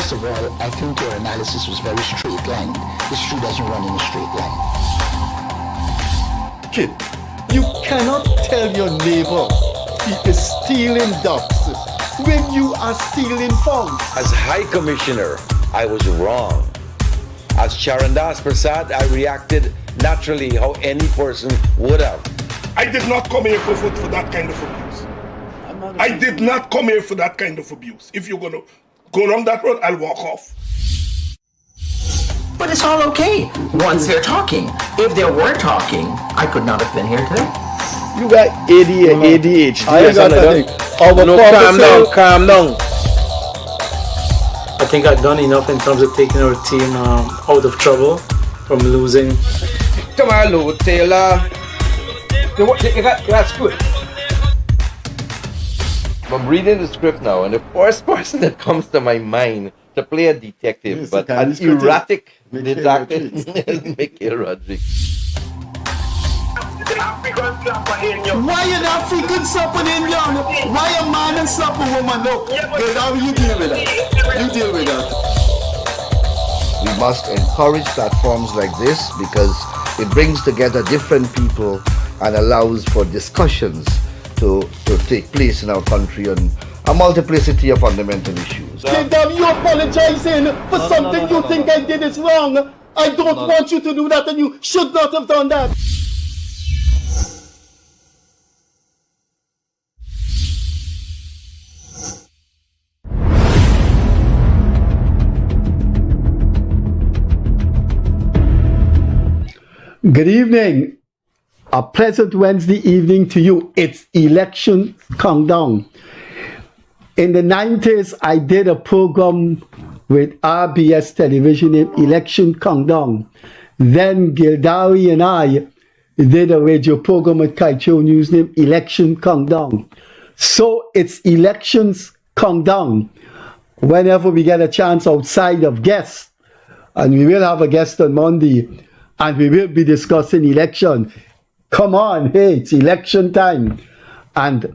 First of all, I think your analysis was very straight line. History doesn't run in a straight line. Kid, you cannot tell your neighbor he is stealing ducks when you are stealing funds. As High Commissioner, I was wrong. As Charandas Prasad, I reacted naturally how any person would have. I did not come here for that kind of abuse. I did not come here for that kind of abuse. If you're going to go down that road, I'll walk off. But it's all okay once they're talking. If they were talking, I could not have been here today. You got ADHD. I got that. Calm down. I think I've done enough in terms of taking our team out of trouble from losing. Tomorrow, Taylor. That's good. I'm reading the script now, and the first person that comes to my mind to play a detective, yes, but an erratic detective, is Mickey Rodriguez. Why an African slap an Indian? Why a man and slap a woman? Look, girl, how you deal with that? You deal with that. We must encourage platforms like this because it brings together different people and allows for discussions to take place in our country on a multiplicity of fundamental issues. Kingdom, you apologizing for something you think I did is wrong. I don't want you to do that, and you should not have done that. Good evening. A pleasant Wednesday evening to you. It's election countdown. In the 90s, I did a program with RBS Television named Election Countdown. Then Gildari and I did a radio program with Kaicho News named Election Countdown. So it's elections countdown. Whenever we get a chance outside of guests, and we will have a guest on Monday, and we will be discussing election. Come on, hey, it's election time. And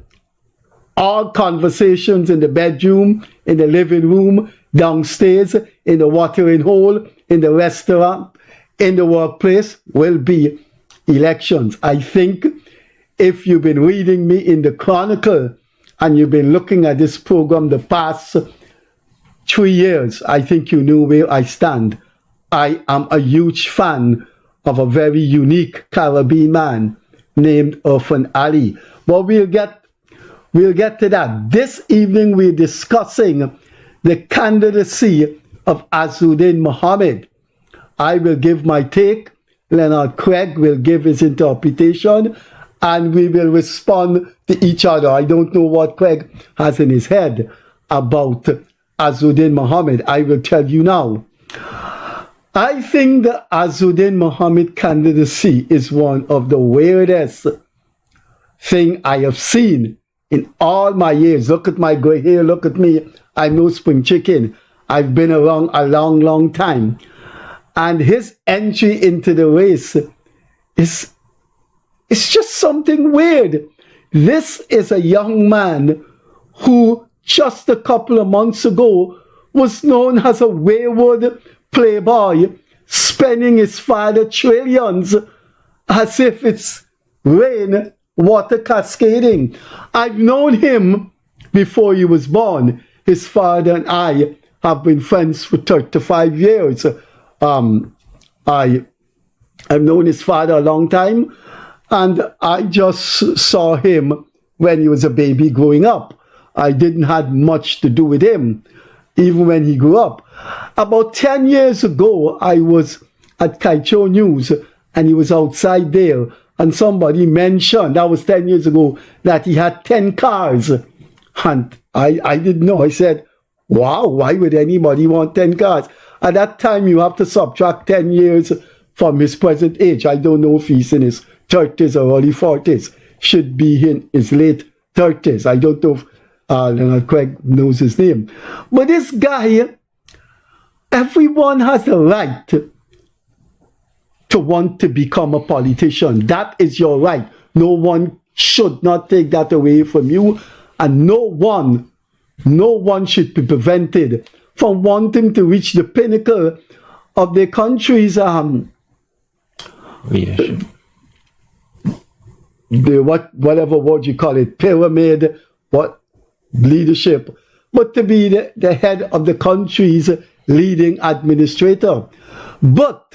all conversations in the bedroom, in the living room, downstairs, in the watering hole, in the restaurant, in the workplace will be elections. I think if you've been reading me in the Chronicle and you've been looking at this program the past 3 years, I think you know where I stand. I am a huge fan of a very unique Caribbean man named Irfan Ali. But we'll get to that. This evening we're discussing the candidacy of Azruddin Mohamed. I will give my take, Leonard Craig will give his interpretation, and we will respond to each other. I don't know what Craig has in his head about Azruddin Mohamed. I will tell you now. I think the Azruddin Mohamed candidacy is one of the weirdest thing I have seen in all my years. Look at my gray hair, look at me. I'm no spring chicken. I've been around a long, long time. And his entry into the race is just something weird. This is a young man who just a couple of months ago was known as a wayward playboy, spending his father trillions as if it's rain, water cascading. I've known him before he was born. His father and I have been friends for 35 years. I've known his father a long time, and I just saw him when he was a baby growing up. I didn't have much to do with him, even when he grew up. About 10 years ago, I was at Kaicho News, and he was outside there, and somebody mentioned, that was 10 years ago, that he had 10 cars. And I didn't know. I said, wow, why would anybody want 10 cars? At that time, you have to subtract 10 years from his present age. I don't know if he's in his 30s or early 40s. Should be in his late 30s. I don't know if Leonard Craig knows his name. But this guy, everyone has a right to want to become a politician. That is your right. No one should not take that away from you. And no one should be prevented from wanting to reach the pinnacle of their country's Leadership. whatever word you call it, pyramid, what leadership, but to be the head of the country's leading administrator. But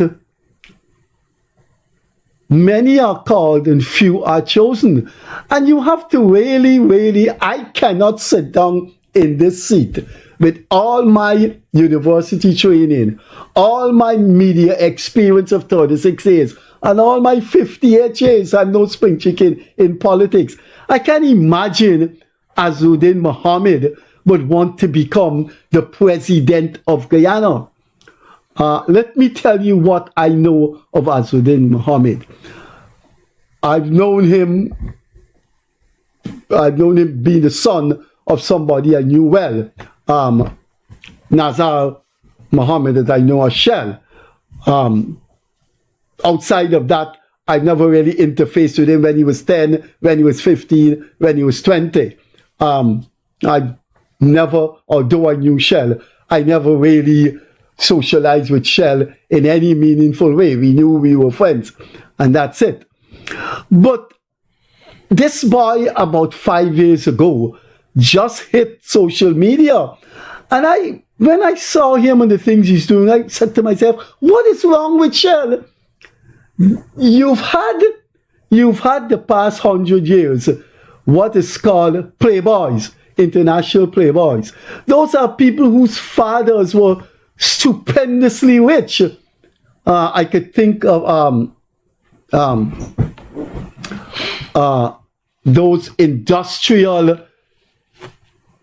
many are called and few are chosen. And you have to really, I cannot sit down in this seat with all my university training, all my media experience of 36 years, and all my 58 years, I'm no spring chicken in politics. I can imagine Azruddin Mohamed would want to become the president of Guyana. Let me tell you what I know of Azruddin Mohamed. I've known him being the son of somebody I knew well, Nazar Mohammed, that I know as Shell. Outside of that, I've never really interfaced with him when he was 10, when he was 15, when he was 20. I never, although I knew Shell, I never really socialized with Shell in any meaningful way. We knew we were friends, and that's it. But this boy, about 5 years ago, just hit social media. And when I saw him and the things he's doing, I said to myself, what is wrong with Shell? You've had the past 100 years what is called playboys, international playboys. Those are people whose fathers were stupendously rich. I could think of those industrial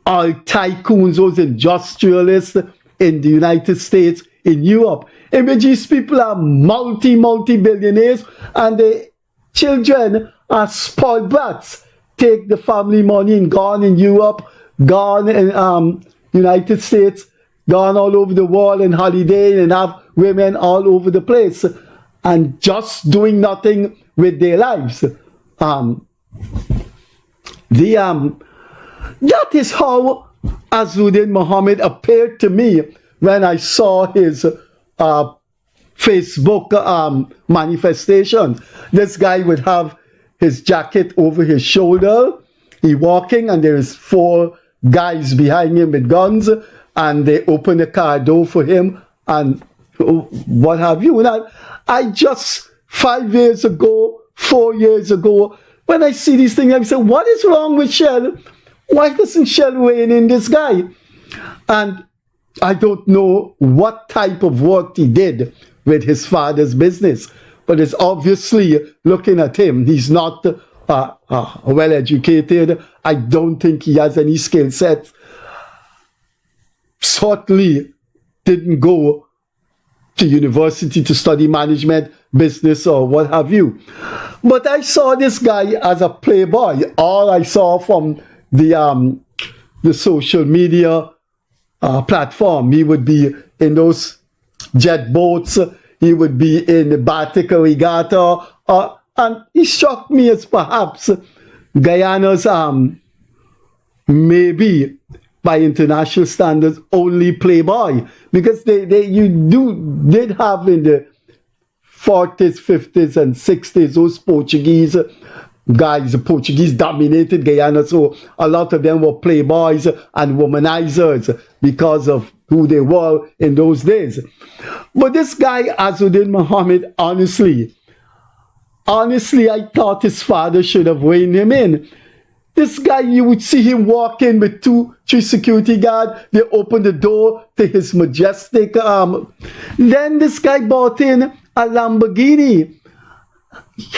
tycoons, those industrialists in the United States, in Europe, in which these people are multi-billionaires, and the children are spoiled brats. Take the family money and gone in Europe, gone in United States, gone all over the world and holiday, and have women all over the place, and just doing nothing with their lives. That is how Azruddin Mohamed appeared to me when I saw his Facebook manifestations. This guy would have his jacket over his shoulder. He walking, and there is 4 guys behind him with guns, and they open the car door for him, and what have you. And I just 5 years ago, 4 years ago, when I see these things, I say, what is wrong with Shell? Why doesn't Shell rein in this guy? And I don't know what type of work he did with his father's business, but it's obviously, looking at him, he's not well educated. I don't think he has any skill set. Certainly didn't go to university to study management, business, or what have you. But I saw this guy as a playboy. All I saw from the social media platform, he would be in those jet boats, he would be in the Baltic Regatta, and he struck me as perhaps Guyana's maybe by international standards only playboy, because you did have in the 40s, 50s, and 60s those Portuguese guys. The Portuguese dominated Guyana, so a lot of them were playboys and womanizers because of who they were in those days. But this guy, Azruddin Mohamed, honestly, I thought his father should have reined him in. This guy, you would see him walk in with 2-3 security guards. They open the door to his majestic. Then this guy bought in a Lamborghini.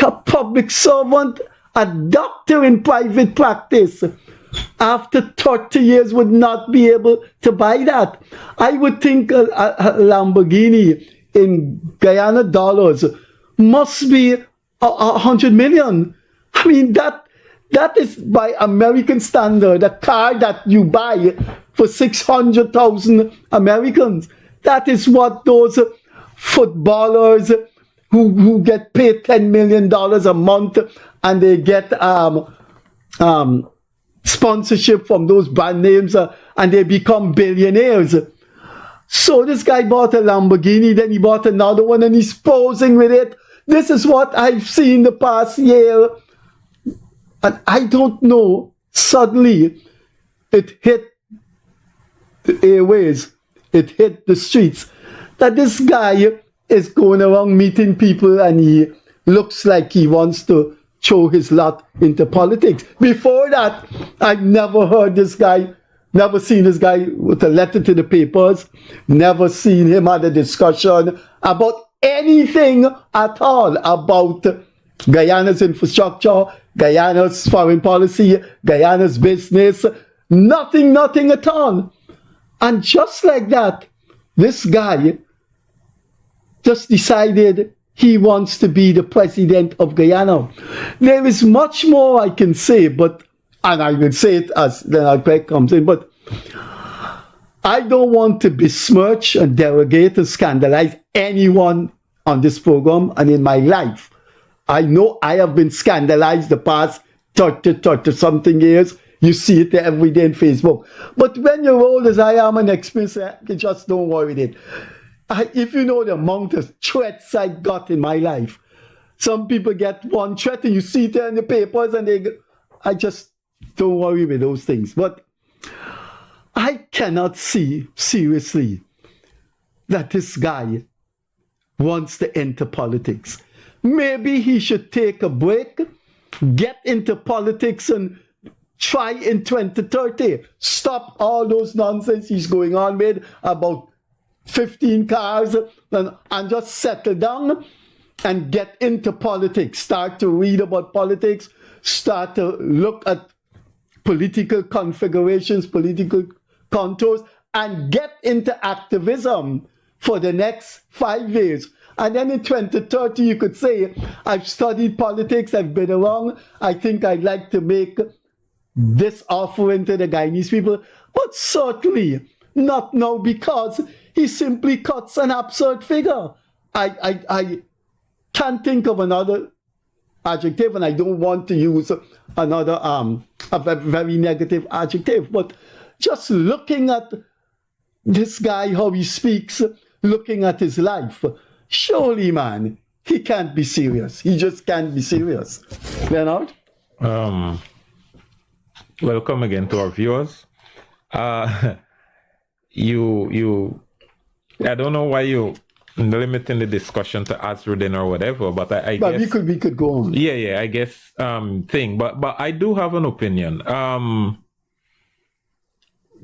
A public servant, a doctor in private practice, after 30 years would not be able to buy that. I would think a Lamborghini in Guyana dollars must be 100 million. I mean, that is by American standard, a car that you buy for 600,000 Americans. That is what those footballers who get paid $10 million a month, and they get sponsorship from those brand names, and they become billionaires. So this guy bought a Lamborghini, then he bought another one and he's posing with it. This is what I've seen the past year. And I don't know, suddenly it hit the airways, it hit the streets, that this guy is going around meeting people and he looks like he wants to throw his lot into politics. Before that, I've never heard this guy, never seen this guy with a letter to the papers, never seen him had a discussion about anything at all about Guyana's infrastructure, Guyana's foreign policy, Guyana's business, nothing at all. And just like that, this guy just decided he wants to be the president of Guyana. There is much more I can say, but, and I will say it as Leonard comes in, but I don't want to besmirch and derogate and scandalize anyone on this program and in my life. I know I have been scandalized the past 30 something years. You see it every day on Facebook. But when you're old as I am and experienced, you just don't worry with it. If you know the amount of threats I got in my life, some people get one threat and you see it in the papers and I just don't worry with those things. But I cannot see seriously that this guy wants to enter politics. Maybe he should take a break, get into politics and try in 2030. Stop all those nonsense he's going on with about 15 cars and just settle down and get into politics. Start to read about politics, start to look at political configurations, political contours, and get into activism for the next 5 years. And then in 2030, you could say, I've studied politics, I've been around, I think I'd like to make this offering to the Guyanese people, but certainly not now, because he simply cuts an absurd figure. I can't think of another adjective, and I don't want to use another a very negative adjective, but just looking at this guy, how he speaks, looking at his life, surely, man, he can't be serious. He just can't be serious. Leonard? Welcome again to our viewers. I don't know why you limiting the discussion to Azruddin or whatever, but I but guess we could go on. Yeah, I guess thing. But I do have an opinion.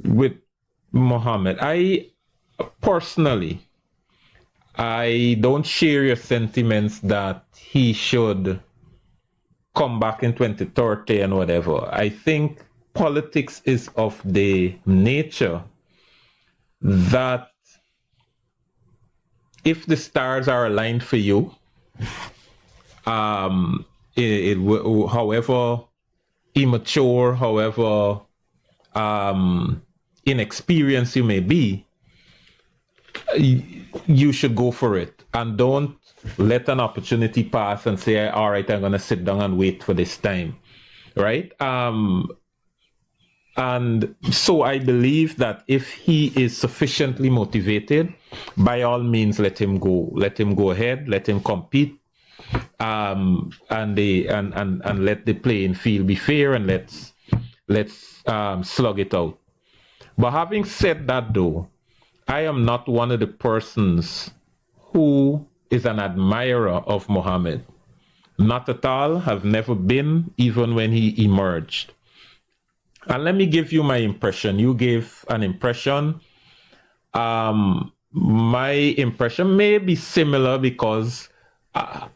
With Mohammed, I personally, I don't share your sentiments that he should come back in 2030 and whatever. I think politics is of the nature that if the stars are aligned for you, however immature, however inexperienced you may be, you should go for it, and don't let an opportunity pass and say, all right, I'm going to sit down and wait for this time, right? And so I believe that if he is sufficiently motivated, by all means, let him go ahead, let him compete, and let the playing field be fair, and let's slug it out. But having said that, though, I am not one of the persons who is an admirer of Mohammed. Not at all, have never been, even when he emerged. And let me give you my impression. You gave an impression. My impression may be similar because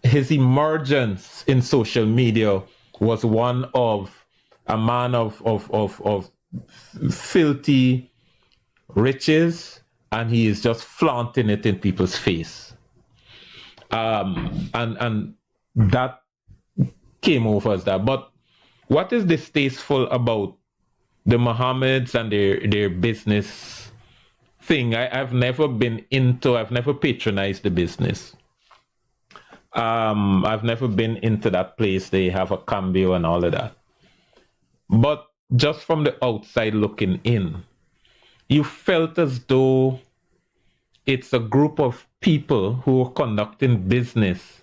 his emergence in social media was one of a man of filthy riches, and he is just flaunting it in people's face. And that came over as that. But what is distasteful about the Mohammeds and their business thing? I've never patronized the business. I've never been into that place. They have a cambio and all of that. But just from the outside looking in, you felt as though it's a group of people who are conducting business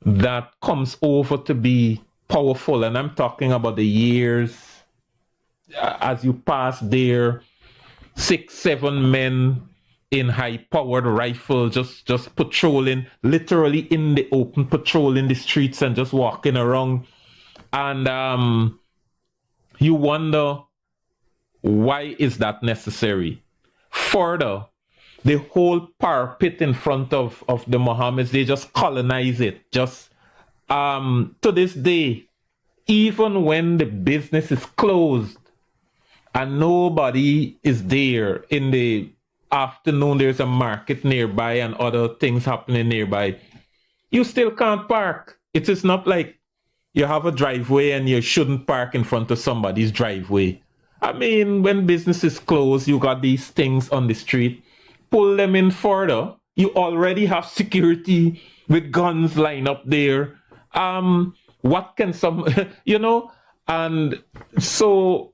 that comes over to be powerful. And I'm talking about the years as you pass there, 6, 7 men in high-powered rifle just patrolling, literally in the open, patrolling the streets and just walking around. And you wonder, why is that necessary? Further, the whole parapet in front of the Mohammeds, they just colonize it. Just to this day, even when the business is closed and nobody is there in the afternoon, there's a market nearby and other things happening nearby, you still can't park. It is not like you have a driveway and you shouldn't park in front of somebody's driveway. I mean, when business is closed, you got these things on the street. Pull them in further. You already have security with guns lined up there. What can some, you know? And so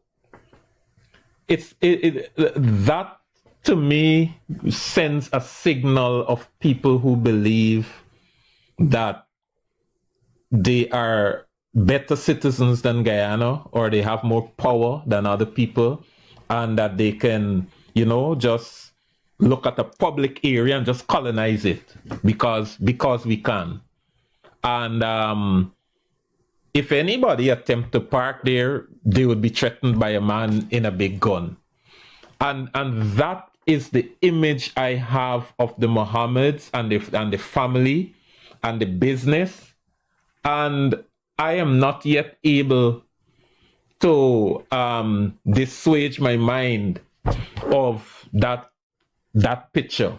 that to me sends a signal of people who believe that they are better citizens than Guyana, or they have more power than other people, and that they can, you know, just look at a public area and just colonize it because we can. And if anybody attempt to park there, they would be threatened by a man in a big gun. And that is the image I have of the Mohammeds and the family and the business. And I am not yet able to dissuade my mind of that picture.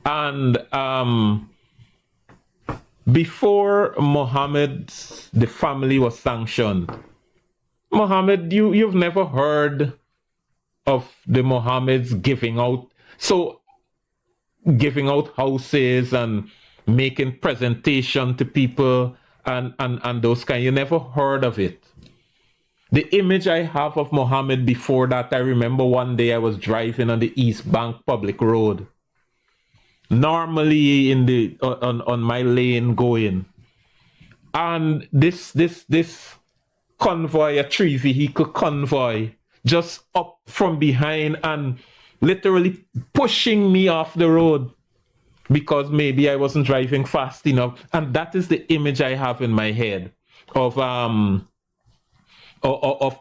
And before Mohammed, the family was sanctioned, Mohammed, you've never heard of the Mohammeds giving out houses and making presentation to people and those kind. You never heard of it. The image I have of Mohammed before that, I remember one day I was driving on the East Bank public road, normally in the on my lane going, and this convoy, a 3-vehicle convoy, just up from behind and literally pushing me off the road because maybe I wasn't driving fast enough. And that is the image I have in my head of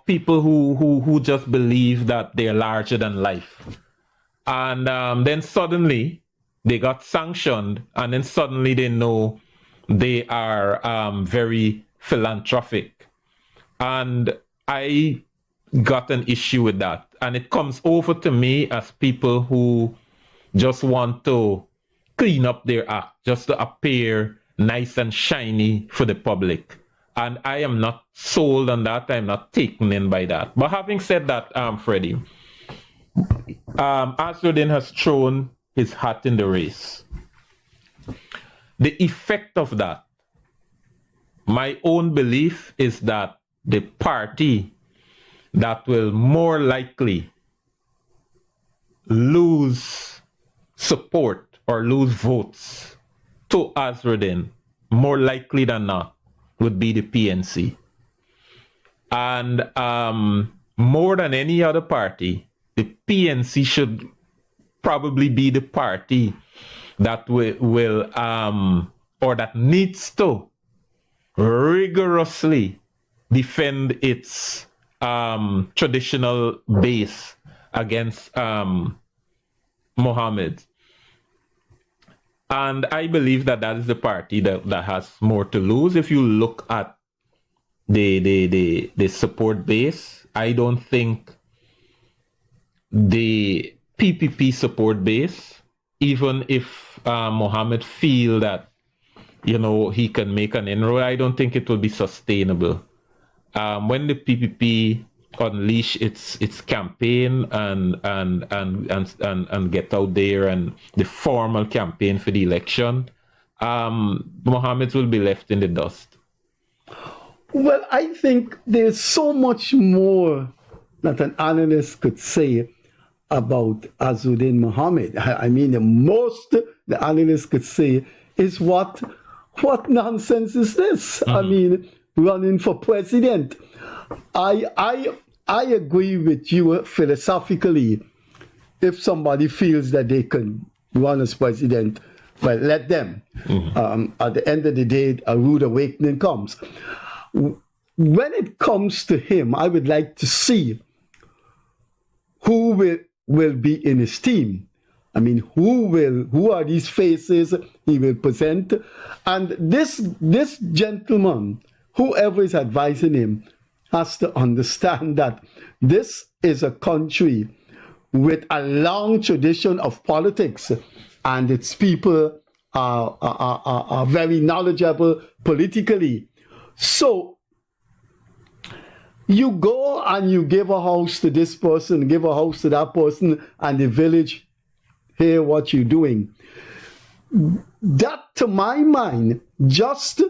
people who just believe that they're larger than life. And then suddenly they got sanctioned, and then suddenly they know they are very philanthropic. And I got an issue with that. And it comes over to me as people who just want to clean up their act, just to appear nice and shiny for the public. And I am not sold on that. I'm not taken in by that. But having said that, Freddie, Azruddin has thrown his hat in the race. The effect of that, my own belief is that the party that will more likely lose support or lose votes to Azruddin, more likely than not, would be the PNC. And more than any other party, the PNC should probably be the party that will or that needs to rigorously defend its traditional base against Mohammed. And I believe that is the party that has more to lose. If you look at the support base, I don't think the PPP support base, even if Mohammed feel that, you know, he can make an inroad, I don't think it will be sustainable. When the PPP unleash its campaign and get out there and the formal campaign for the election, Mohammed will be left in the dust. Well, I think there's so much more that an analyst could say about Azruddin Mohamed. I mean, the most the analysts could say is what nonsense is this? I mean, running for president. I agree with you philosophically. If somebody feels that they can run as president, well, let them. At the end of the day, a rude awakening comes. When it comes to him, I would like to see who will be in his team. I mean, who are these faces he will present? And this gentleman, whoever is advising him, has to understand that this is a country with a long tradition of politics, and its people are very knowledgeable politically. So you go and you give a house to this person, give a house to that person, and the village hear what you're doing. That, to my mind, just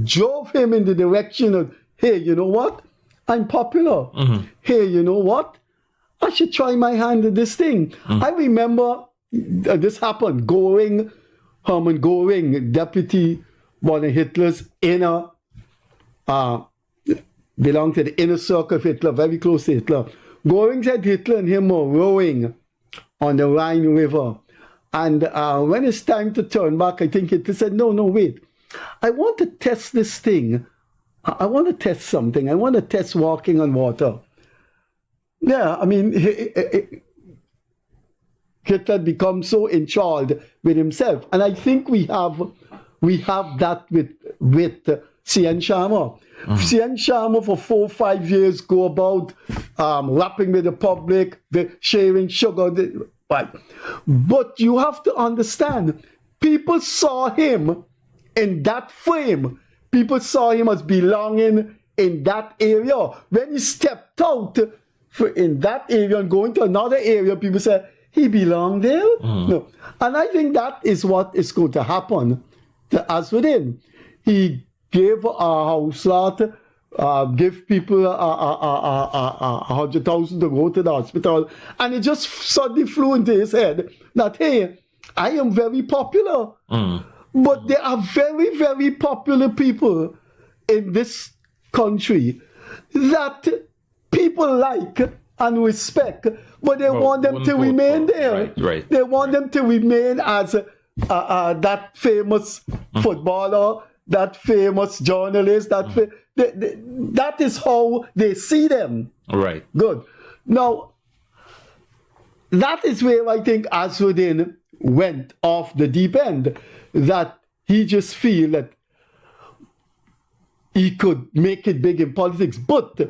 drove him in the direction of, hey, you know what? I'm popular. Hey, you know what? I should try my hand at this thing. I remember this happened. Hermann Göring, deputy, one of Hitler's inner, belonged to the inner circle of Hitler, very close to Hitler. Göring said Hitler and him were rowing on the Rhine River. And when it's time to turn back, I think Hitler said, no, wait. I want to test this thing. I want to test something. I want to test walking on water. Yeah, I mean, Hitler becomes so enthralled with himself. And I think we have that with C.N. Sharma. C.N. Sharma for 4 or 5 years go about rapping with the public, sharing sugar. But you have to understand, people saw him in that frame. People saw him as belonging in that area. When he stepped out in that area and going to another area, people said, he belonged there? No. And I think that is what is going to happen to Azruddin. He gave a house lot, give people 100,000 to go to the hospital, and it just suddenly flew into his head that, hey, I am very popular. But there are very, very popular people in this country that people like and respect, but they want them to remain there. Right. They want them to remain as that famous footballer, that famous journalist, that is how they see them. Right. Good. Now, that is where I think Azruddin went off the deep end, that he just feel that he could make it big in politics. But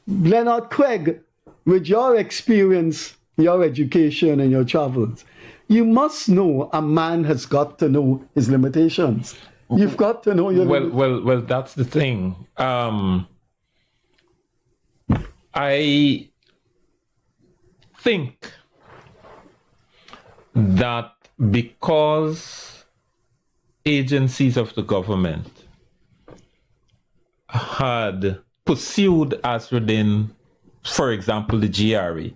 Leonard Craig, with your experience, your education and your travels, you must know a man has got to know his limitations. You've got to know your limitations. Well, that's the thing. I think that because agencies of the government had pursued Azruddin, for example, the GRE,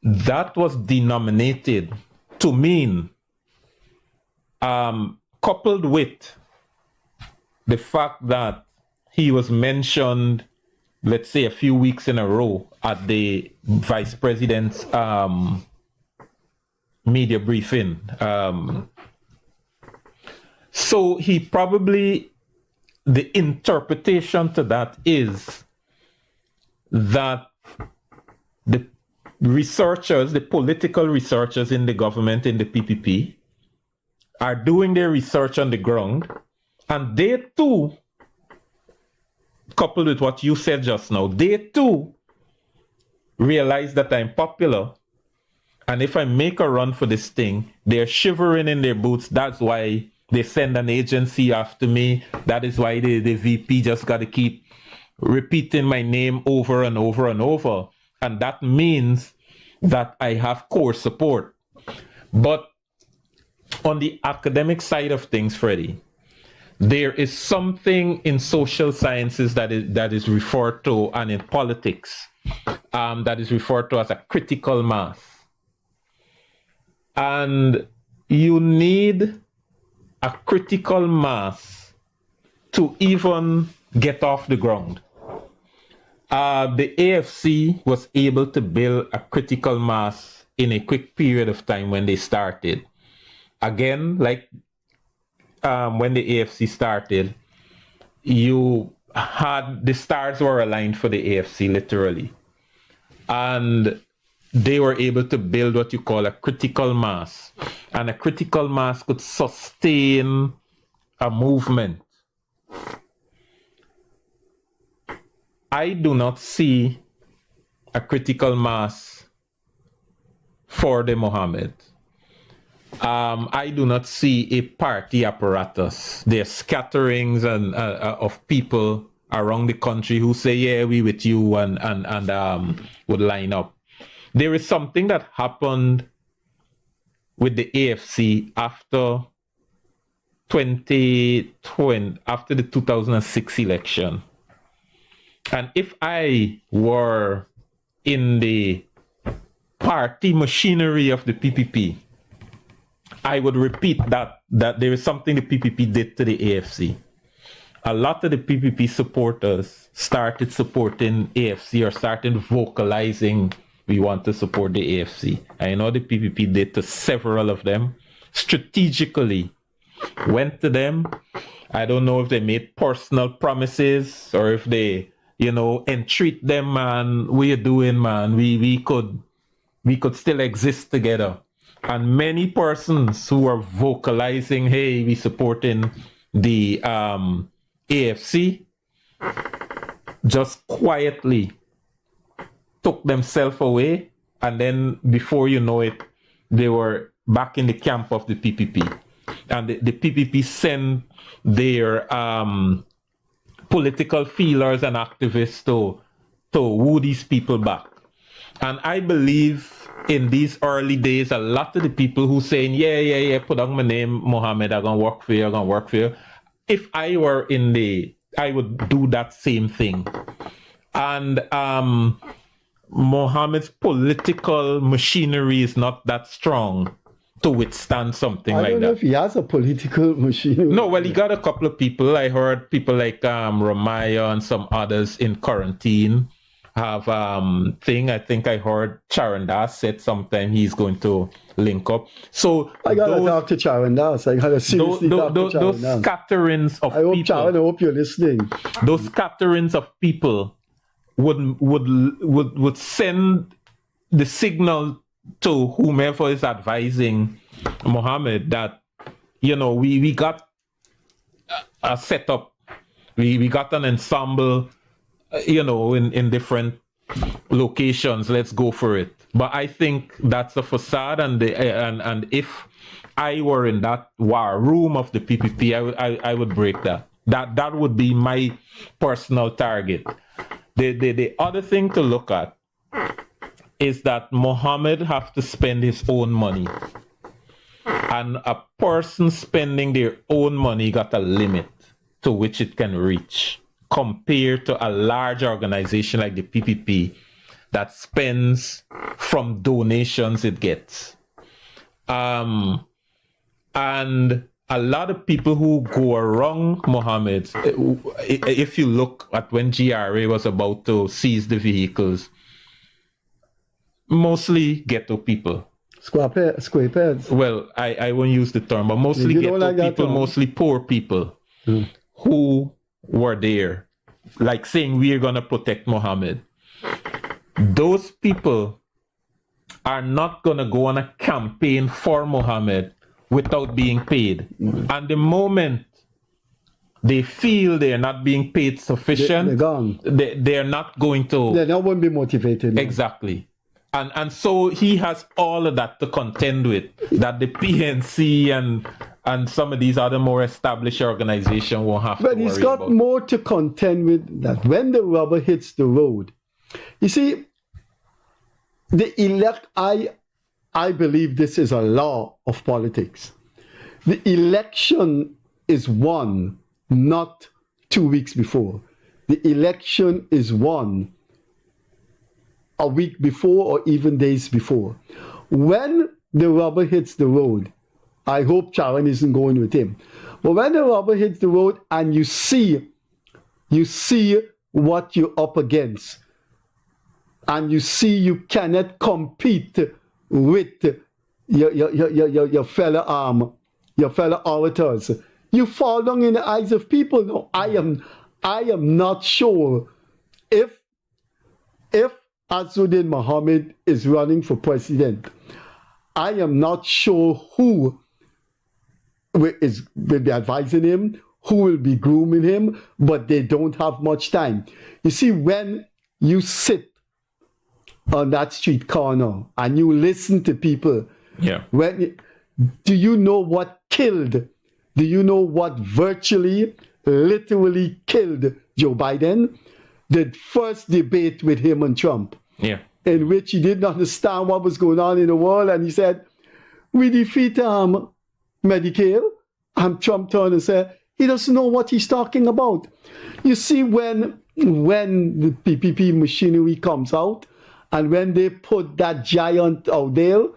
that was denominated to mean, coupled with the fact that he was mentioned, let's say, a few weeks in a row at the vice president's media briefing. So he probably, the interpretation to that is that the researchers, the political researchers in the government, in the PPP, are doing their research on the ground, and they too, coupled with what you said just now, they too realize that I'm popular, and if I make a run for this thing, they're shivering in their boots. That's why they send an agency after me. That is why the VP just got to keep repeating my name over and over and over. And that means that I have core support. But on the academic side of things, Freddie, there is something in social sciences that is referred to, and in politics, that is referred to as a critical mass. And you need a critical mass to even get off the ground. The AFC was able to build a critical mass in a quick period of time when they started. Again, like when the AFC started, you had the stars were aligned for the AFC, literally. And they were able to build what you call a critical mass. And a critical mass could sustain a movement. I do not see a critical mass for the Mohammed. I do not see a party apparatus. There's scatterings of people around the country who say, yeah, we with you, and would line up. There is something that happened with the AFC after 2020, after the 2006 election. And if I were in the party machinery of the PPP, I would repeat that there is something the PPP did to the AFC. A lot of the PPP supporters started supporting AFC or started vocalizing, we want to support the AFC. I know the PPP did to several of them, strategically went to them. I don't know if they made personal promises or if they, entreat them, man. What you doing, man? We could still exist together. And many persons who are vocalizing, hey, we supporting the AFC, just quietly took themselves away, and then before you know it, they were back in the camp of the PPP. And the PPP sent their political feelers and activists to woo these people back. And I believe in these early days, a lot of the people who saying, yeah, put on my name, Mohammed, I'm going to work for you, If I were I would do that same thing. And Mohammed's political machinery is not that strong to withstand something like that. I don't know if he has a political machinery. No, well, he got a couple of people. I heard people like Ramaya and some others in quarantine have thing. I think I heard Charandas said sometime he's going to link up. So I gotta talk to Charandas. I gotta seriously talk to Charandas. Those scatterings of people. I hope you're listening. Those scatterings of people would send the signal to whomever is advising Mohammed that we got a setup, we got an ensemble, in different locations. Let's go for it. But I think that's a facade, and if I were in that war room of the PPP, I would break that. That would be my personal target. The other thing to look at is that Mohammed have to spend his own money. And a person spending their own money got a limit to which it can reach, compared to a large organization like the PPP that spends from donations it gets. And a lot of people who go around Mohammed, if you look at when GRA was about to seize the vehicles, mostly ghetto people. Square pegs. Well, I won't use the term, but mostly ghetto people, mostly poor people who were there, like saying we're going to protect Mohammed. Those people are not going to go on a campaign for Mohammed without being paid. And the moment they feel they're not being paid sufficient, they're gone. They're not going to... They won't be motivated. Exactly. And so he has all of that to contend with, that the PNC and some of these other more established organizations won't have to worry about. But he's got more to contend with, that when the rubber hits the road. You see, I believe this is a law of politics. The election is won not 2 weeks before. The election is won a week before or even days before. When the rubber hits the road, I hope Sharon isn't going with him. But when the rubber hits the road and you see what you're up against, and you see you cannot compete with your fellow orators, you fall down in the eyes of people. No, I am not sure if Azruddin Mohamed is running for president. I am not sure who will be advising him, who will be grooming him, but they don't have much time. You see, when you sit on that street corner and you listen to people, do you know what killed? Do you know what virtually, literally killed Joe Biden? The first debate with him and Trump, in which he didn't understand what was going on in the world, and he said, "We defeat Medicare," and Trump turned and said, "He doesn't know what he's talking about." You see, when the PPP machinery comes out, and when they put that giant out there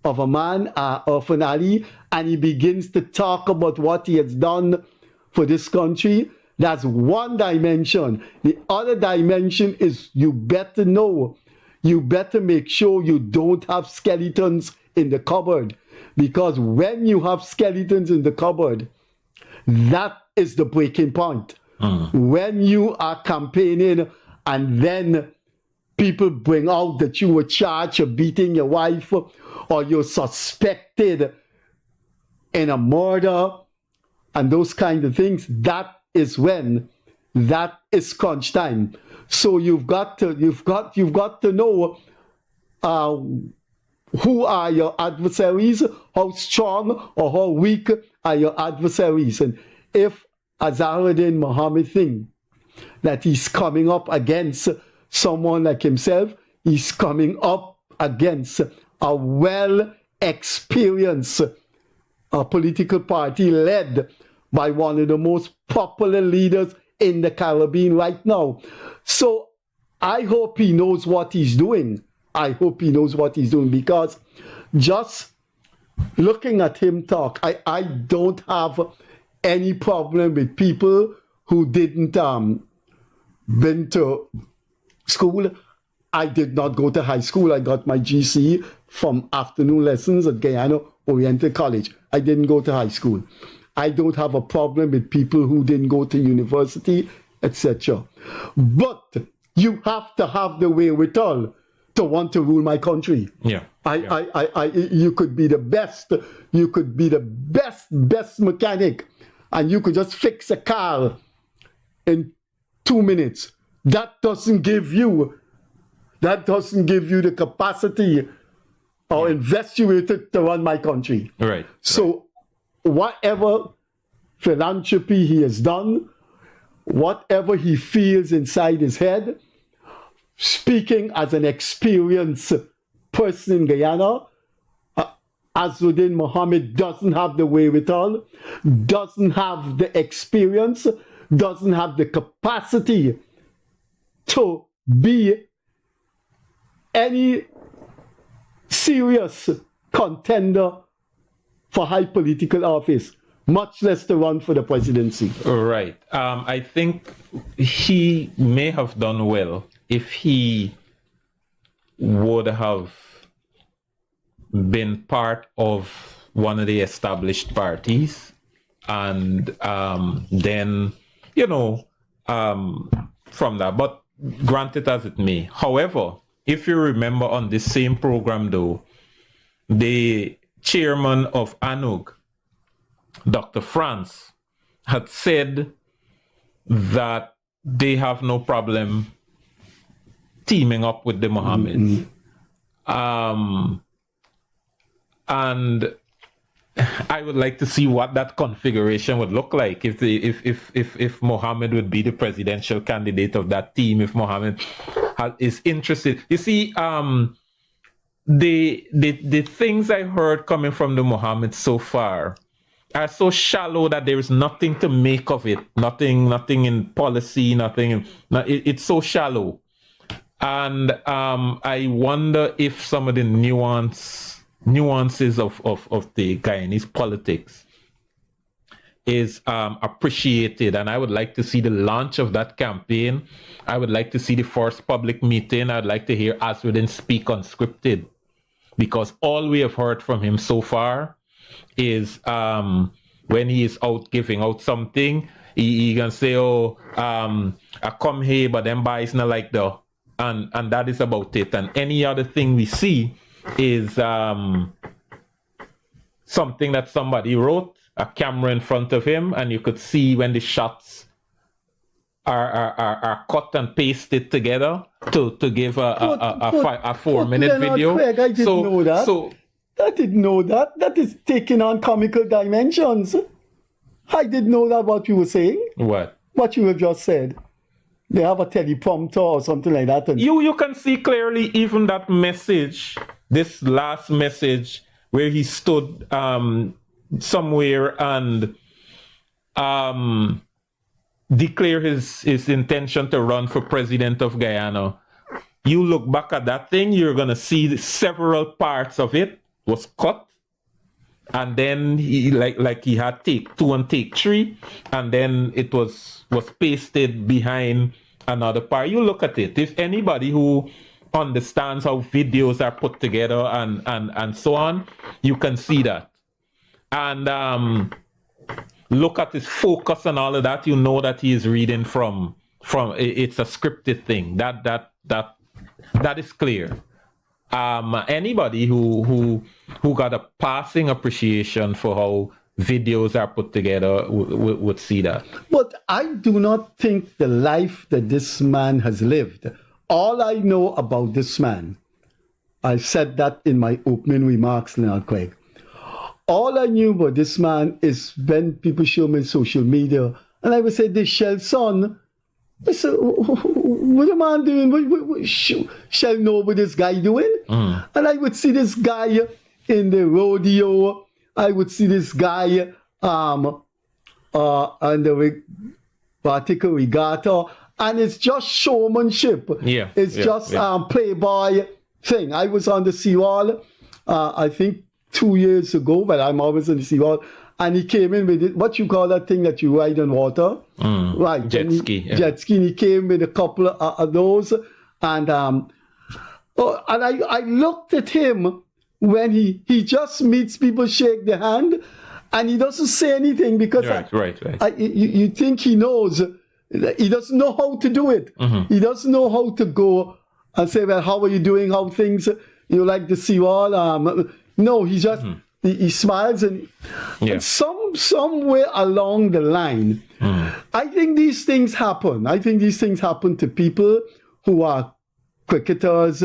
of a man, of an Ali, and he begins to talk about what he has done for this country, that's one dimension. The other dimension is you better know, you better make sure you don't have skeletons in the cupboard. Because when you have skeletons in the cupboard, that is the breaking point. When you are campaigning and then people bring out that you were charged of beating your wife or you're suspected in a murder and those kind of things, that is crunch time. So you've got to know who are your adversaries, how strong or how weak are your adversaries. And if Azruddin Mohamed thinks that he's coming up against someone like himself, he's coming up against a well-experienced political party led by one of the most popular leaders in the Caribbean right now. So I hope he knows what he's doing. I hope he knows what he's doing, because just looking at him talk, I don't have any problem with people who didn't been to school. I did not go to high school. I got my GCE from afternoon lessons at Guyana Oriental College. I didn't go to high school. I don't have a problem with people who didn't go to university, etc. But you have to have the wherewithal to want to rule my country. You could be the best. You could be the best mechanic, and you could just fix a car in 2 minutes. That doesn't give you the capacity or invest you with it to run my country. Right. So whatever philanthropy he has done, whatever he feels inside his head, speaking as an experienced person in Guyana, Azruddin Mohamed doesn't have the wherewithal, doesn't have the experience, doesn't have the capacity to be any serious contender for high political office, much less to run for the presidency. Right. I think he may have done well if he would have been part of one of the established parties, and then, from that. But grant it as it may. However, if you remember on this same program, though, the chairman of ANUG, Dr. France, had said that they have no problem teaming up with the Mohammeds. And I would like to see what that configuration would look like if Mohamed would be the presidential candidate of that team, if Mohamed is interested. You see, the things I heard coming from the Mohammeds so far, are so shallow that there is nothing to make of it. Nothing in policy, it's so shallow. And I wonder if some of the nuances of the Guyanese politics is appreciated. And I would like to see the launch of that campaign. I would like to see the first public meeting. I'd like to hear Azruddin speak unscripted, because all we have heard from him so far is when he is out giving out something, he can say, I come here, but them buys not like the, and that is about it. And any other thing we see is something that somebody wrote, a camera in front of him, and you could see when the shots are cut and pasted together to give a 4-minute Leonard video. Craig, I didn't know that. I didn't know that. That is taking on comical dimensions. I didn't know that what you were saying. What? What you have just said. They have a teleprompter or something like that. And You can see clearly even that message, this last message, where he stood somewhere and declare his intention to run for president of Guyana. You look back at that thing, you're gonna see several parts of it was cut, and then he like he had take 2 and take 3, and then it was pasted behind another part. You look at it. If anybody who understands how videos are put together and so on, you can see that. And look at his focus and all of that. You know that he is reading from it's a scripted thing. That is clear. Anybody who got a passing appreciation for how videos are put together would see that. But I do not think the life that this man has lived. All I know about this man, I said that in my opening remarks, Leonard Craig. All I knew about this man is when people show me social media, and I would say, this Shell son, I said, what a man doing? What Shell know what this guy doing? And I would see this guy in the rodeo. I would see this guy on the particular regatta, and it's just showmanship. Yeah, it's just playboy thing. I was on the seawall, I think 2 years ago, but I'm always on the seawall, and he came in with what you call that thing that you ride on water, right? Jet ski. Yeah. Jet ski. And he came with a couple of those, and I looked at him when he just meets people, shake their hand, and he doesn't say anything because right. You think he knows. He doesn't know how to do it. He doesn't know how to go and say, well, how are you doing? How things? You like the seawall? No, he just he smiles and somewhere along the line, I think these things happen. I think these things happen to people who are cricketers,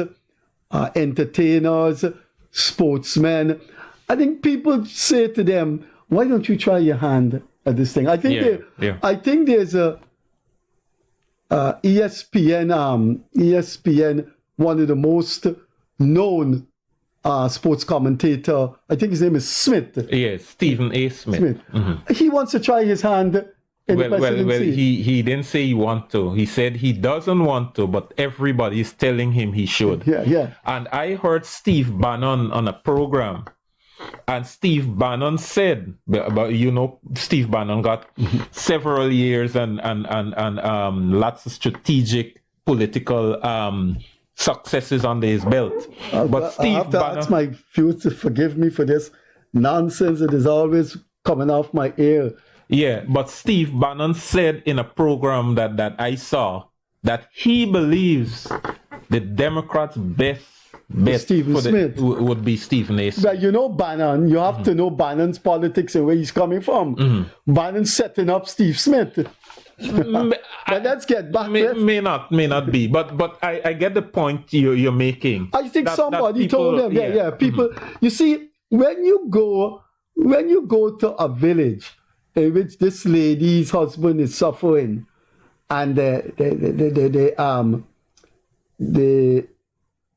entertainers, sportsmen. I think people say to them, why don't you try your hand at this thing? I think I think there's a ESPN, one of the most known sports commentator, I think his name is Smith. Yes, Stephen A. Smith. He wants to try his hand in the presidency. Well, he didn't say he want to. He said he doesn't want to, but everybody is telling him he should. Yeah. And I heard Steve Bannon on a program, and Steve Bannon said, but Steve Bannon got several years and lots of strategic political successes under his belt. But Steve I have to Bannon, ask my viewers to forgive me for this nonsense that is always coming off my ear. Yeah, but Steve Bannon said in a program that I saw that he believes the Democrats' best bet would be Stephen A. Smith. Well, you know Bannon, you have to know Bannon's politics and where he's coming from. Bannon's setting up Steve Smith. But let's get back. May not be, but I get the point you're making. I think somebody told them, people. You see, when you go to a village in which this lady's husband is suffering, and the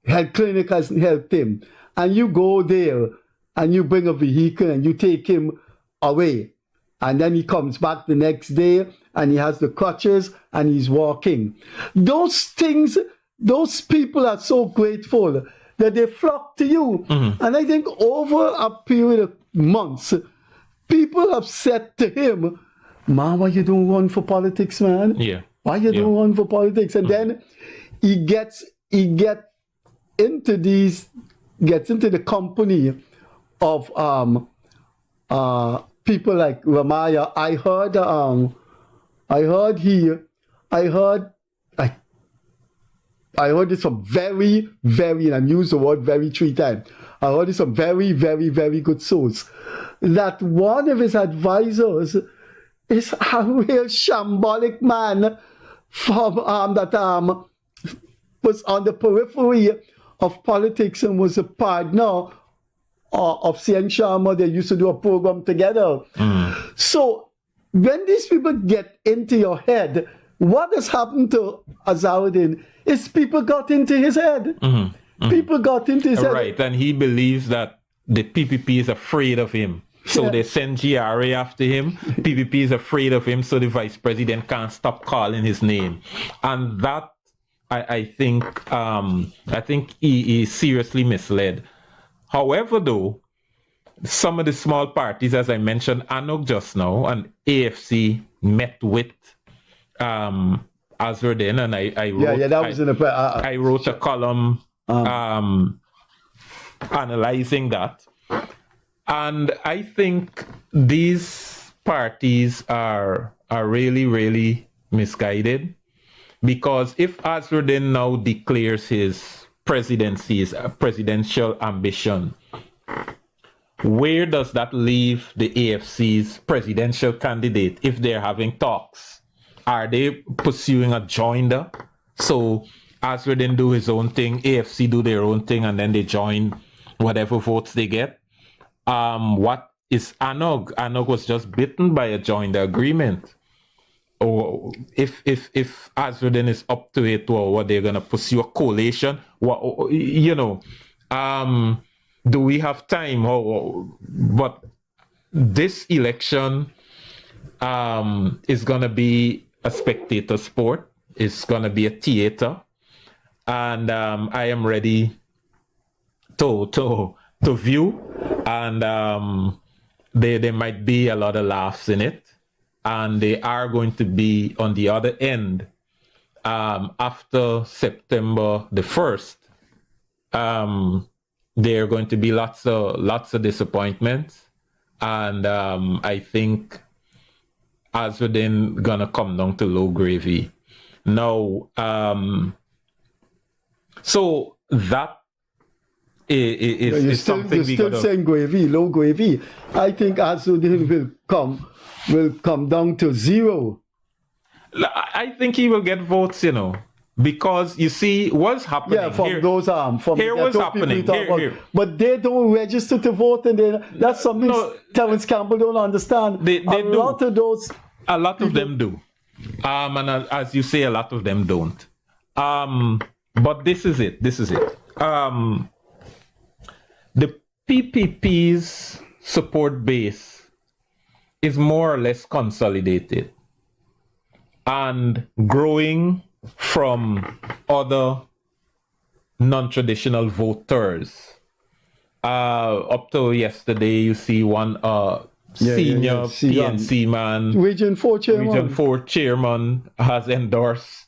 health clinic hasn't helped him, and you go there and you bring a vehicle and you take him away. And then he comes back the next day and he has the crutches and he's walking. Those things, those people are so grateful that they flock to you. And I think over a period of months, people have said to him, man, why you don't run for politics, man? Yeah. Why you don't run for politics? And then he gets into the company of people like Ramaya. I heard this from very, very, and I use the word very 3 times. I heard this from very, very, very good source. That one of his advisors is a real shambolic man from that was on the periphery of politics and was a partner of Sien Sharma. They used to do a program together. So when these people get into your head, what has happened to Azruddin is people got into his head. People got into his head. Right, and he believes that the PPP is afraid of him. So they send GRA after him. PPP is afraid of him, so the vice president can't stop calling his name. And that, I think he is seriously misled. However, though, some of the small parties, as I mentioned, ANOG just now, and AFC met with Azruddin, and I wrote, I wrote a column analyzing that. And I think these parties are really, really misguided, because if Azruddin now declares his presidency, his presidential ambition, where does that leave the AFC's presidential candidate if they're having talks? Are they pursuing a joinder? So Azruddin do his own thing, AFC do their own thing, and then they join whatever votes they get. What is ANOG? ANOG was just bitten by a joinder agreement. Or if Azruddin is up to it, or what they're gonna pursue a coalition, do we have time? But this election is gonna be a spectator sport. It's gonna be a theater, and I am ready to view, and there might be a lot of laughs in it, and they are going to be on the other end after September the 1st. There are going to be lots of disappointments, and I think Azruddin gonna come down to low gravy. Now, so that is something you're still saying gravy, low gravy. I think Azruddin will come down to 0. I think he will get votes, because you see what's happening. Yeah, from here, those from here what's happening. Here. But they don't register to vote, and that's something Terence Campbell don't understand. They do. A lot of them do, and as you say, a lot of them don't. But this is it. The PPP's support base is more or less consolidated and growing from other non-traditional voters. Up to yesterday, you see one senior PNC man, Region 4 chairman has endorsed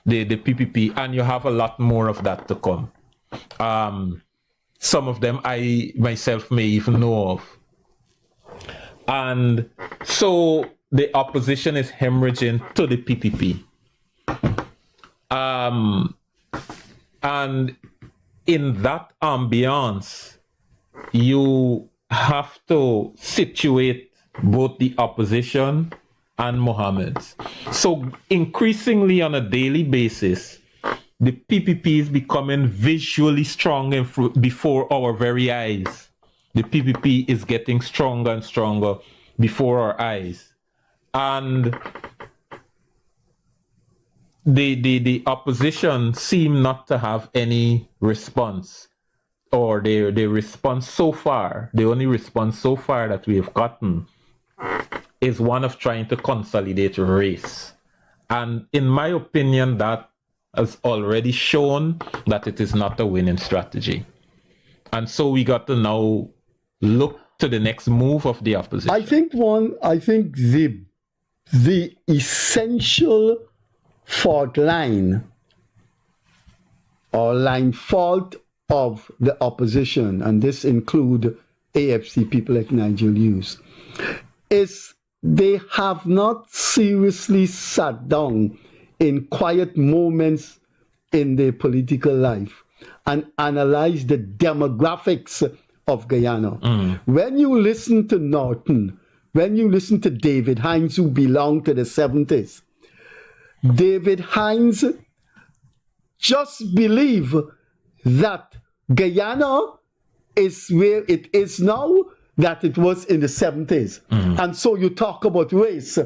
the PPP, and you have a lot more of that to come. Some of them I myself may even know of. And so the opposition is hemorrhaging to the PPP. And in that ambiance, you have to situate both the opposition and Mohammed's. So increasingly on a daily basis, the PPP is becoming visually strong before our very eyes. The PPP is getting stronger and stronger before our eyes. And the opposition seem not to have any response, or their response so far, the only response so far that we have gotten is one of trying to consolidate race. And in my opinion, that has already shown that it is not a winning strategy. And so we got to now look to the next move of the opposition. I think the essential fault line or line fault of the opposition, and this include AFC, People Like Nigel Hughes, is they have not seriously sat down in quiet moments in their political life and analyzed the demographics of Guyana. When you listen to Norton, when you listen to David Hines, who belonged to the 70s, David Hines just believe that Guyana is where it is now, that it was in the 70s. And so you talk about race,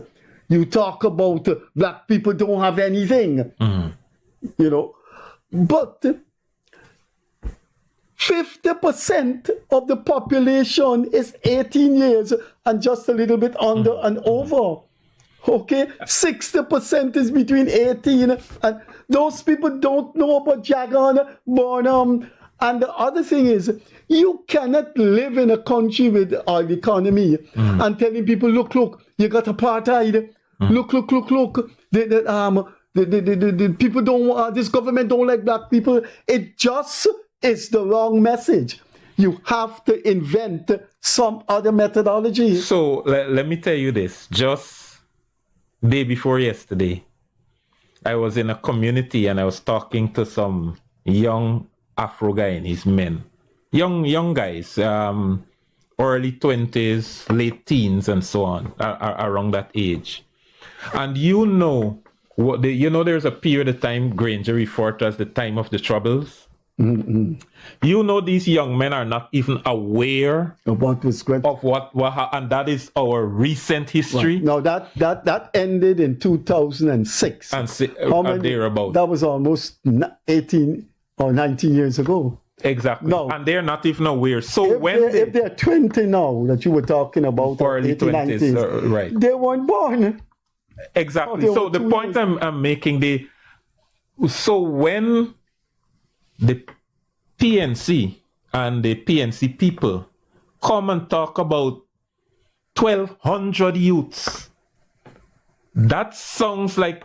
you talk about black people don't have anything, you know, but 50% of the population is 18 years and just a little bit under and over. Okay, 60% is between 18 and those people don't know about Jagan, Bonham. And the other thing is, you cannot live in a country with our economy and telling people, look, you got apartheid. Look. The people don't, this government don't like black people. It just is the wrong message. You have to invent some other methodology. So let me tell you this. Just day before yesterday, I was in a community and I was talking to some young Afro-Guyanese men. Young guys, early 20s, late teens, and so on, around that age. And there's a period of time Granger referred to as the time of the Troubles. These young men are not even aware of what was going of what and that is our recent history. Right. Now that ended in 2006. And thereabout. That was almost 18 or 19 years ago. Exactly. No. And they're not even aware. So if they're 20 now, that you were talking about, early 20s, right? They weren't born. Exactly. So the point I'm making, when the PNC and the PNC people come and talk about 1,200 youths, that sounds like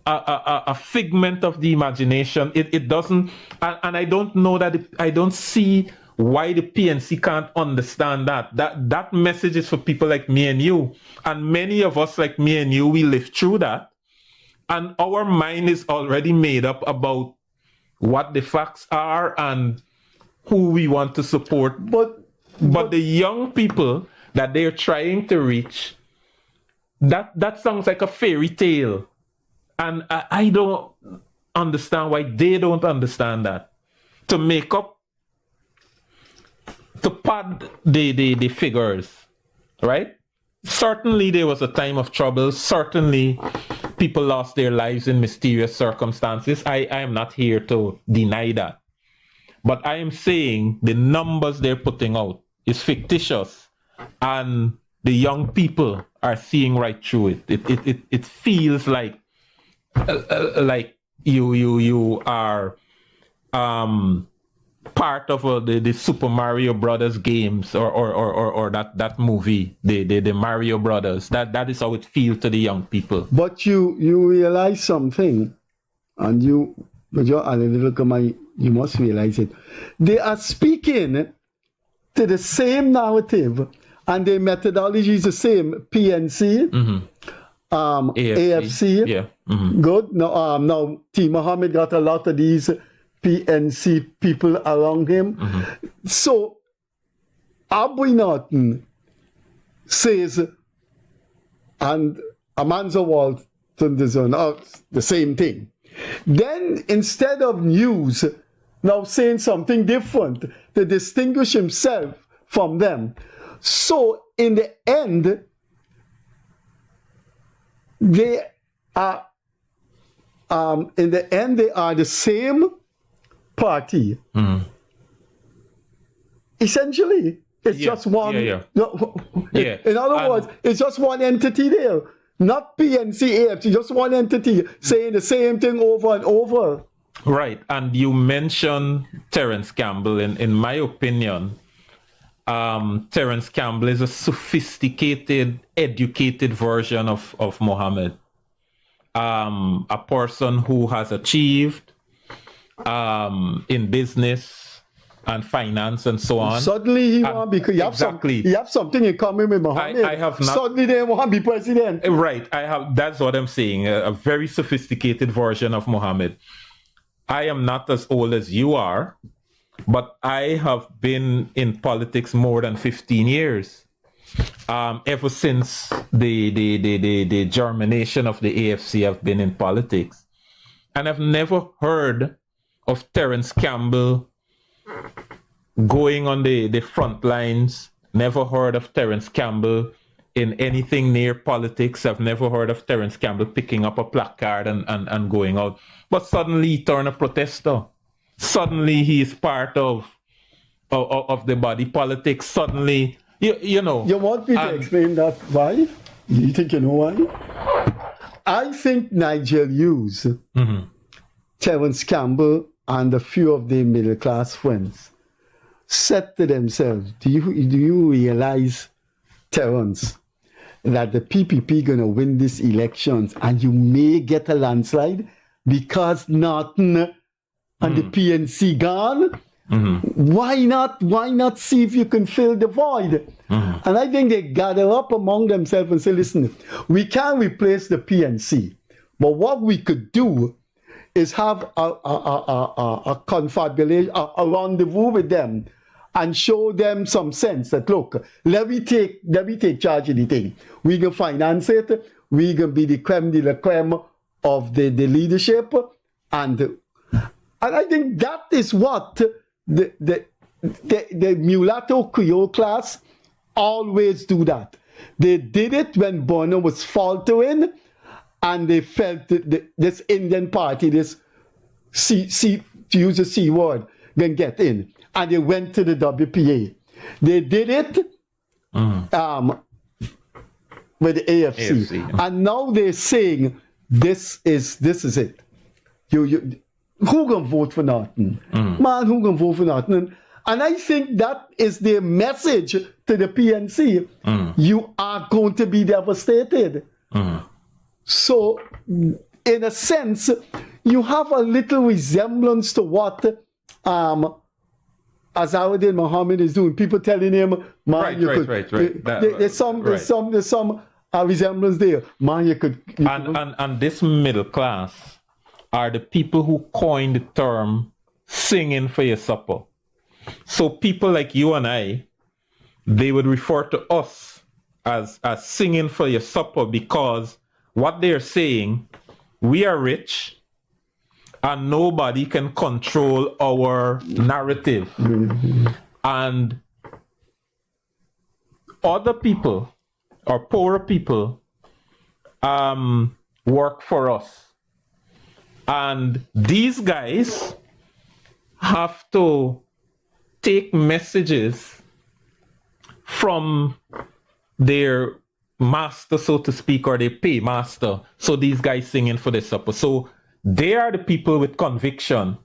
a figment of the imagination. It doesn't, and I don't know that I don't see why the PNC can't understand that message is for people like me and you, and many of us like me and you, we live through that, and our mind is already made up about what the facts are and who we want to support. But the young people that they're trying to reach, that sounds like a fairy tale. And I don't understand why they don't understand that. To make up, to pad the figures, right? Certainly there was a time of trouble. Certainly people lost their lives in mysterious circumstances. I am not here to deny that. But I am saying the numbers they're putting out is fictitious. And the young people are seeing right through it. It feels like you are part of the Super Mario Brothers games or that movie, the Mario Brothers. That is how it feels to the young people. But you realize something, and you must realize it. They are speaking to the same narrative, and their methodology is the same. PNC. AFC. Yeah. Good. Now T. Mohamed got a lot of these PNC people around him. So Aboy Norton says, and Amanza Walton the same thing. Then instead of news, now saying something different to distinguish himself from them. So in the end, they are the same party. Essentially, it's Yeah, just one. yeah. No, Yeah. in other And- words, it's just one entity there. Not PNC, AFC, just one entity saying the same thing over and over. Right, and you mentioned Terence Campbell. In my opinion, Terence Campbell is a sophisticated, educated version of Mohammed. A person who has achieved in business and finance and so on. Suddenly he want because you have exactly. you have something in common with Mohammed. I have not. Suddenly they want to be president. Right, I have. That's what I'm saying. A very sophisticated version of Mohammed. I am not as old as you are, but I have been in politics more than 15 years. Ever since the germination of the AFC, I've been in politics, and I've never heard of Terence Campbell going on the front lines. Never heard of Terence Campbell in anything near politics. I've never heard of Terence Campbell picking up a placard and going out. But suddenly he turned a protester. Suddenly he is part of the body politic. Suddenly, you know. You want me to explain that why? Do you think you know why? I think Nigel used Terence Campbell and a few of their middle class friends said to themselves, do you realize, Terence, that the PPP gonna win these elections and you may get a landslide because nothing and the PNC gone? Why not see if you can fill the void? And I think they gather up among themselves and say, listen, we can't replace the PNC, but what we could do is have a confabulation, a rendezvous with them and show them some sense that, look, let me take charge of the thing. We can finance it. We can be the creme de la creme of the leadership. And I think that is what the mulatto Creole class always do that. They did it when Bono was faltering and they felt this Indian party, this to use the C word, then get in. And they went to the WPA. They did it with the AFC. And now they're saying this is it. Who gonna vote for nothing? Man, who gonna vote for nothing? And I think that is their message to the PNC. You are going to be devastated. So, in a sense, you have a little resemblance to what Azruddin Mohamed is doing. People telling him, man, right. There's some resemblance there. Man, you could. And this middle class are the people who coined the term singing for your supper. So people like you and I, they would refer to us as singing for your supper because what they're saying, we are rich and nobody can control our narrative. And other people or poorer people work for us. And these guys have to take messages from their master, so to speak, or their paymaster. So these guys singing for their supper. So they are the people with conviction.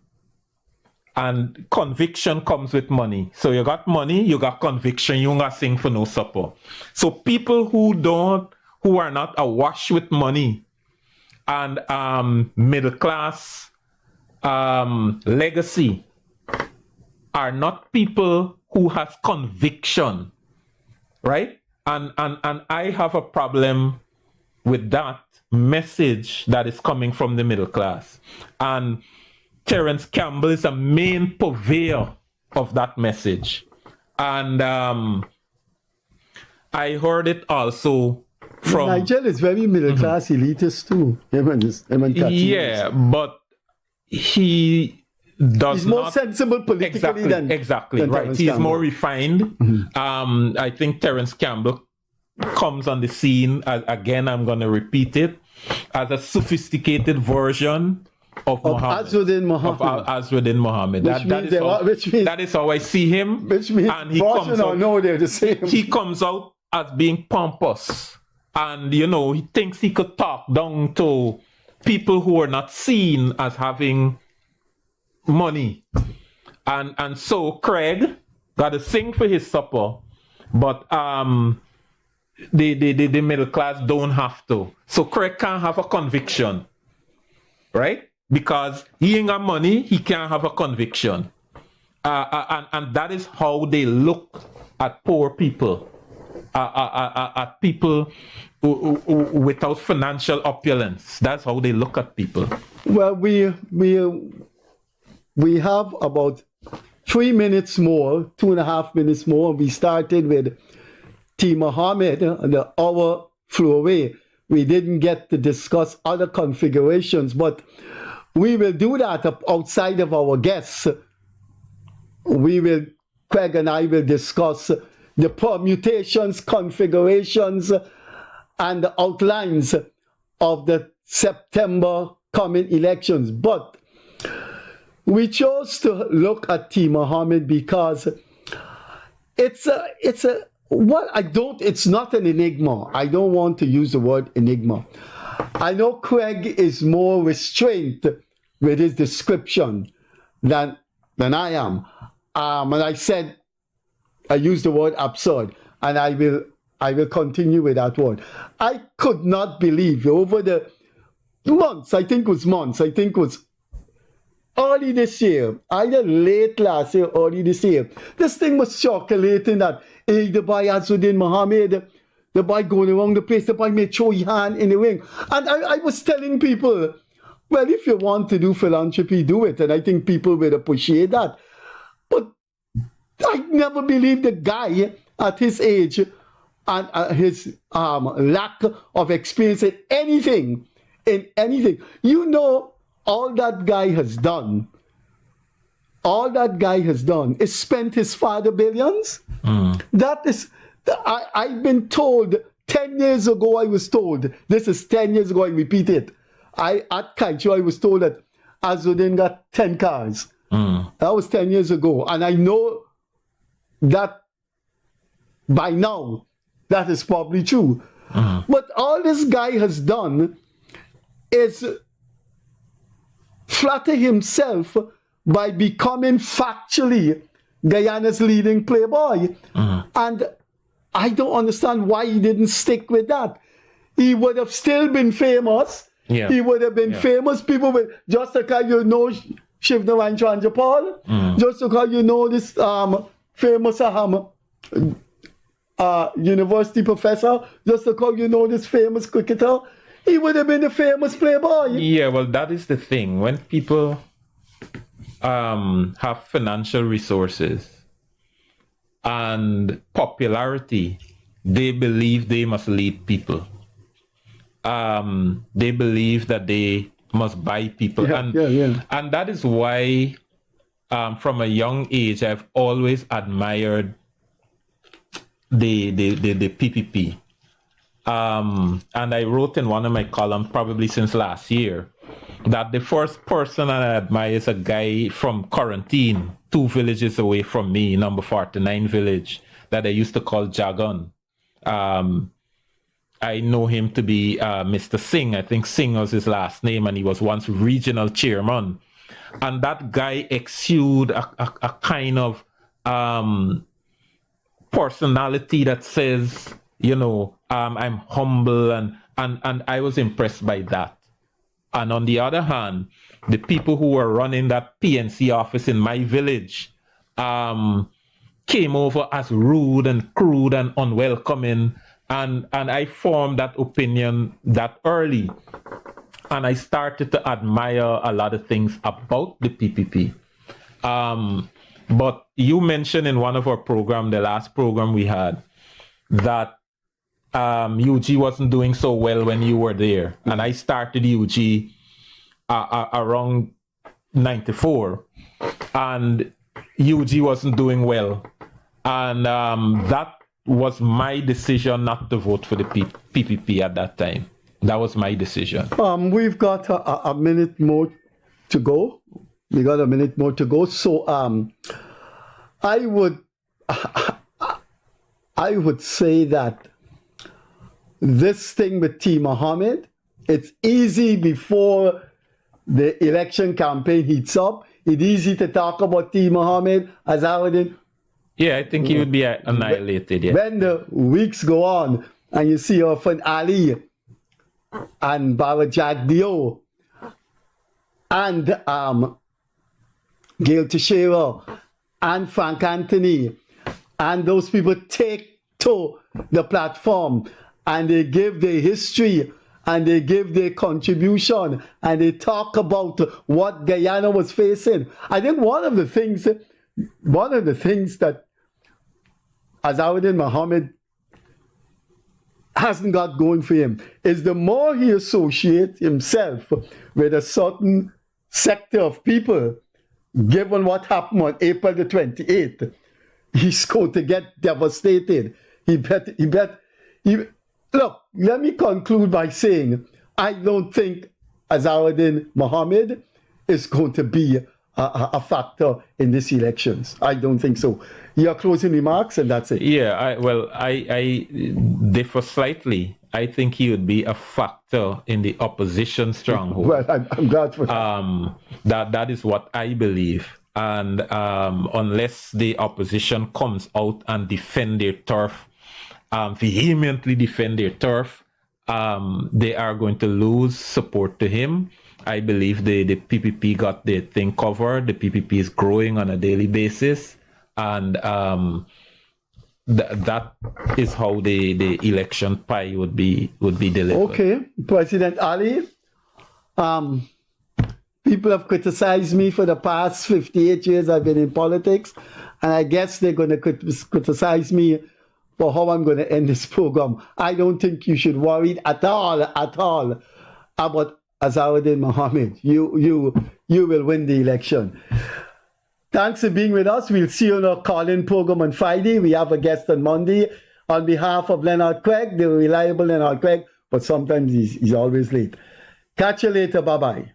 And conviction comes with money. So you got money, you got conviction, you got sing for no supper. So people who are not awash with money and middle class legacy are not people who has conviction, right? And I have a problem with that message that is coming from the middle class. And Terence Campbell is a main purveyor of that message. And I heard it also from... Nigel is very middle class elitist too. Yeah, but he does He's more not... sensible politically than right. Terence He's Campbell. more refined. I think Terence Campbell comes on the scene, again, I'm going to repeat it, as a sophisticated version of Mohammed. Azruddin Mohamed. Of Azruddin Mohamed. That is how I see him. Which means, and he comes out, no, they're the same. He comes out as being pompous. And, you know, he thinks he could talk down to people who are not seen as having money. And so Craig got to sing for his supper, but the middle class don't have to. So Craig can't have a conviction, right? Because he ain't got money, he can't have a conviction. And that is how they look at poor people, at people who without financial opulence. That's how they look at people. Well, we have about 3 minutes more, 2.5 minutes more. We started with T. Mohammed, the hour flew away. We didn't get to discuss other configurations, but we will do that outside of our guests. Craig and I will discuss the permutations, configurations, and the outlines of the September coming elections. But we chose to look at T. Mohammed because it's not an enigma. I don't want to use the word enigma. I know Craig is more restrained with his description than I am. And I used the word absurd, and I will continue with that word. I could not believe over the months, I think it was early this year, either late last year, early this year, this thing was circulating that, hey, the boy Azruddin Mohamed, the boy going around the place, the boy made show his hand in the ring. And I was telling people, well, if you want to do philanthropy, do it. And I think people will appreciate that. But I never believed the guy at his age and his lack of experience in anything. You know, all that guy has done is spent his father billions. That is, I've been told 10 years ago, I was told, this is 10 years ago, I repeat it. At Kaiju, I was told that Azruddin got 10 cars. That was 10 years ago. And I know that by now, that is probably true. But all this guy has done is flatter himself by becoming factually Guyana's leading playboy. And I don't understand why he didn't stick with that. He would have still been famous. Yeah. He would have been famous. People would, just because you know Shivnavan Chandrapal, just because you know this famous university professor, just because you know this famous cricketer, he would have been a famous playboy. Yeah, well, that is the thing. When people have financial resources and popularity, they believe they must lead people. They believe that they must buy people. And that is why, from a young age, I've always admired the PPP. And I wrote in one of my columns, probably since last year, that the first person I admire is a guy from Quarantine, 2 villages away from me, number 49 village, that I used to call Jagan. I know him to be Mr. Singh. I think Singh was his last name, and he was once regional chairman. And that guy exuded a kind of personality that says, you know, I'm humble, and I was impressed by that. And on the other hand, the people who were running that PNC office in my village came over as rude and crude and unwelcoming, and I formed that opinion that early. And I started to admire a lot of things about the PPP. But you mentioned in one of our programs, the last program we had, that UG wasn't doing so well when you were there. And I started UG around 94. And UG wasn't doing well. And that was my decision not to vote for the PPP at that time. That was my decision. We've got a minute more to go. We got a minute more to go. So I would say that this thing with T. Mohamed, it's easy before the election campaign heats up. It's easy to talk about T. Mohamed, Azruddin. Yeah, I think he would be annihilated. Yeah. When the weeks go on and you see your friend Ali and Barajak Dio and Gail Teixeira and Frank Anthony and those people take to the platform and they give their history and they give their contribution and they talk about what Guyana was facing. I think one of the things that Azruddin Mohamed hasn't got going for him is the more he associates himself with a certain sector of people, given what happened on April the 28th, he's going to get devastated. Look, let me conclude by saying I don't think Azruddin Mohamed is going to be a factor in these elections. I don't think so. Your closing remarks, and that's it. Yeah, I differ slightly. I think he would be a factor in the opposition stronghold. Well, I'm glad for that. That is what I believe. And unless the opposition comes out and defend their turf, vehemently defend their turf, they are going to lose support to him. I believe the PPP got their thing covered. The PPP is growing on a daily basis. And that is how the election pie would be delivered. Okay, President Ali, people have criticized me for the past 58 years I've been in politics, and I guess they're going to criticize me for how I'm going to end this program. I don't think you should worry at all about Azruddin Mohamed. You will win the election. Thanks for being with us. We'll see you on our call-in program on Friday. We have a guest on Monday. On behalf of Leonard Craig, the reliable Leonard Craig, but sometimes he's always late. Catch you later. Bye-bye.